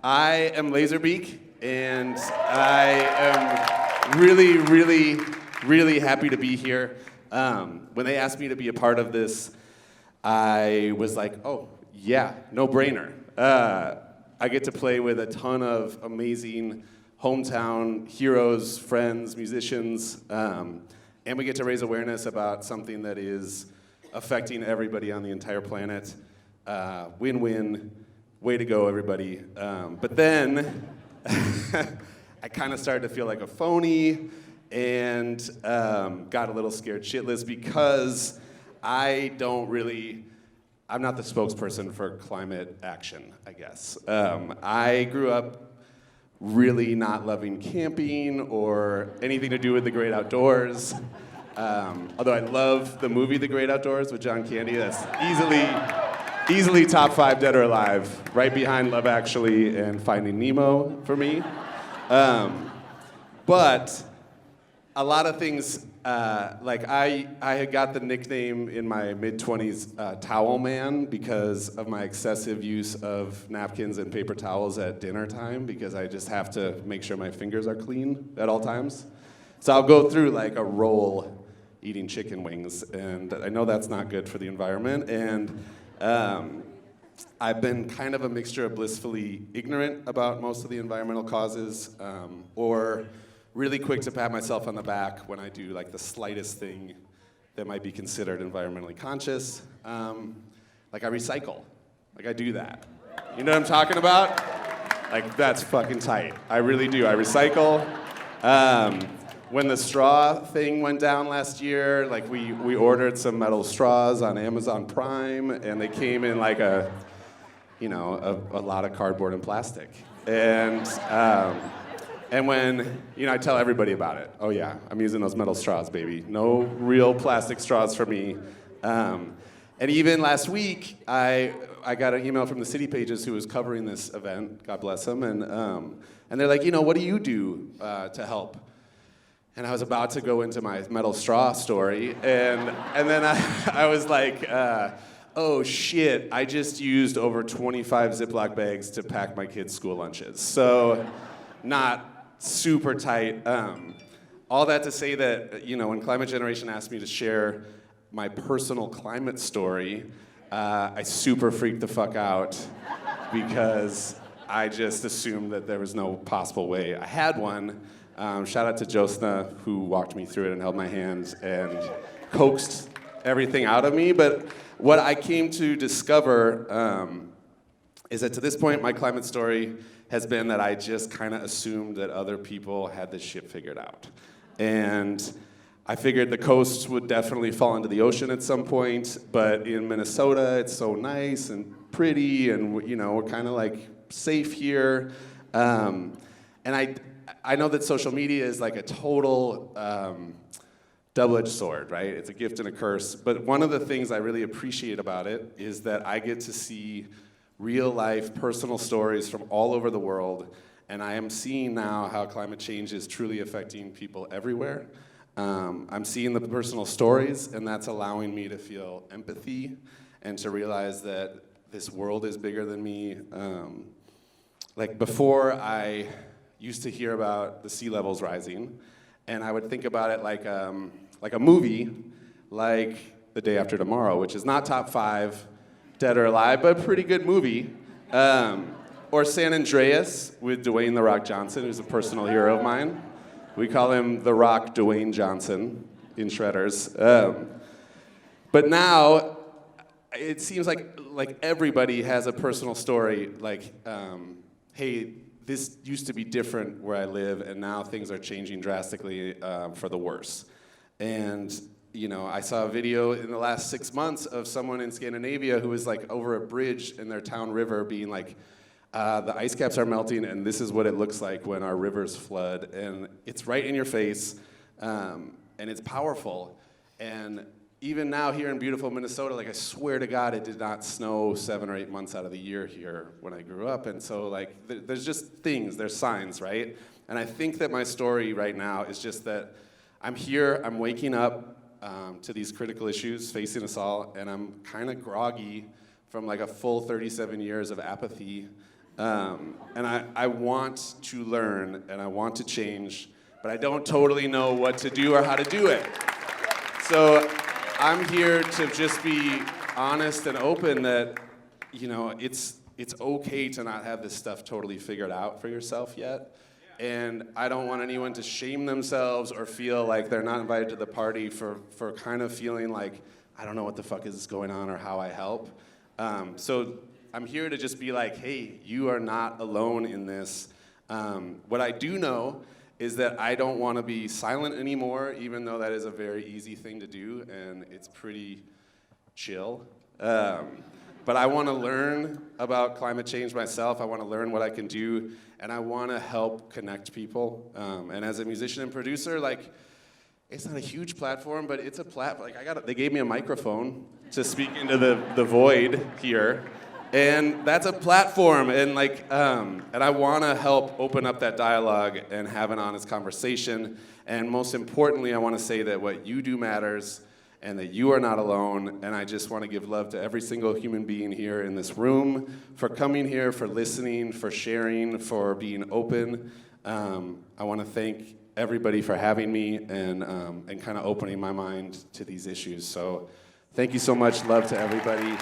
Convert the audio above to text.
I am Lazerbeak, and I am really, really, really happy to be here. When they asked me to be a part of this, I was like, oh, yeah, no brainer. I get to play with a ton of amazing hometown heroes, friends, musicians, and we get to raise awareness about something that is affecting everybody on the entire planet. Win-win. Way to go, everybody. But then I kind of started to feel like a phony and got a little scared shitless because I'm not the spokesperson for climate action, I guess. I grew up really not loving camping or anything to do with the great outdoors. Although I love the movie The Great Outdoors with John Candy. That's easily top 5 dead or alive, right behind Love Actually and Finding Nemo for me. But a lot of things, like I had got the nickname in my mid-20s Towel Man because of my excessive use of napkins and paper towels at dinner time because I just have to make sure my fingers are clean at all times. So I'll go through like a roll eating chicken wings, and I know that's not good for the environment, and I've been kind of a mixture of blissfully ignorant about most of the environmental causes, or really quick to pat myself on the back when I do like the slightest thing that might be considered environmentally conscious. Like I recycle, like I do that. You know what I'm talking about? Like that's fucking tight. I really do, I recycle. When the straw thing went down last year, like we ordered some metal straws on Amazon Prime, and they came in like a lot of cardboard and plastic. And when, I tell everybody about it. Oh yeah, I'm using those metal straws, baby. No real plastic straws for me. And even last week, I got an email from the City Pages who was covering this event, God bless them, and they're like, what do you do to help? And I was about to go into my metal straw story, and then I was like, oh shit, I just used over 25 Ziploc bags to pack my kids' school lunches. So not super tight. All that to say that, when Climate Generation asked me to share my personal climate story, I super freaked the fuck out because I just assumed that there was no possible way I had one. Shout out to Josna, who walked me through it and held my hands and coaxed everything out of me. But what I came to discover is that to this point, my climate story has been that I just kind of assumed that other people had this shit figured out. And I figured the coast would definitely fall into the ocean at some point, but in Minnesota, it's so nice and pretty, and we're kind of like safe here. And I know that social media is like a total double-edged sword, right? It's a gift and a curse. But one of the things I really appreciate about it is that I get to see real-life personal stories from all over the world, and I am seeing now how climate change is truly affecting people everywhere. I'm seeing the personal stories, and that's allowing me to feel empathy and to realize that this world is bigger than me. Like before, I used to hear about the sea levels rising, and I would think about it like a movie, like The Day After Tomorrow, which is not top 5 dead or alive, but a pretty good movie. Or San Andreas with Dwayne "The Rock" Johnson, who's a personal hero of mine. We call him The Rock Dwayne Johnson in Shredders. But now, it seems like everybody has a personal story, like, hey, this used to be different where I live, and now things are changing drastically for the worse. And I saw a video in the last 6 months of someone in Scandinavia who was like over a bridge in their town river being like, the ice caps are melting, and this is what it looks like when our rivers flood. And it's right in your face, and it's powerful. And even now here in beautiful Minnesota, like I swear to God, it did not snow 7 or 8 months out of the year here when I grew up. And so like, there's just things, there's signs, right? And I think that my story right now is just that I'm here, I'm waking up to these critical issues facing us all, and I'm kind of groggy from like a full 37 years of apathy. And I want to learn and I want to change, but I don't totally know what to do or how to do it. So I'm here to just be honest and open that, you know, it's okay to not have this stuff totally figured out for yourself yet. And I don't want anyone to shame themselves or feel like they're not invited to the party for kind of feeling like, I don't know what the fuck is going on or how I help. So I'm here to just be like, hey, you are not alone in this. What I do know is that I don't want to be silent anymore, even though that is a very easy thing to do, and it's pretty chill. But I want to learn about climate change myself. I want to learn what I can do, and I want to help connect people. And as a musician and producer, like, it's not a huge platform, but it's a platform. Like, they gave me a microphone to speak into the void here. And that's a platform, and like, and I want to help open up that dialogue and have an honest conversation. And most importantly, I want to say that what you do matters, and that you are not alone. And I just want to give love to every single human being here in this room for coming here, for listening, for sharing, for being open. I want to thank everybody for having me and kind of opening my mind to these issues. So, thank you so much. Love to everybody.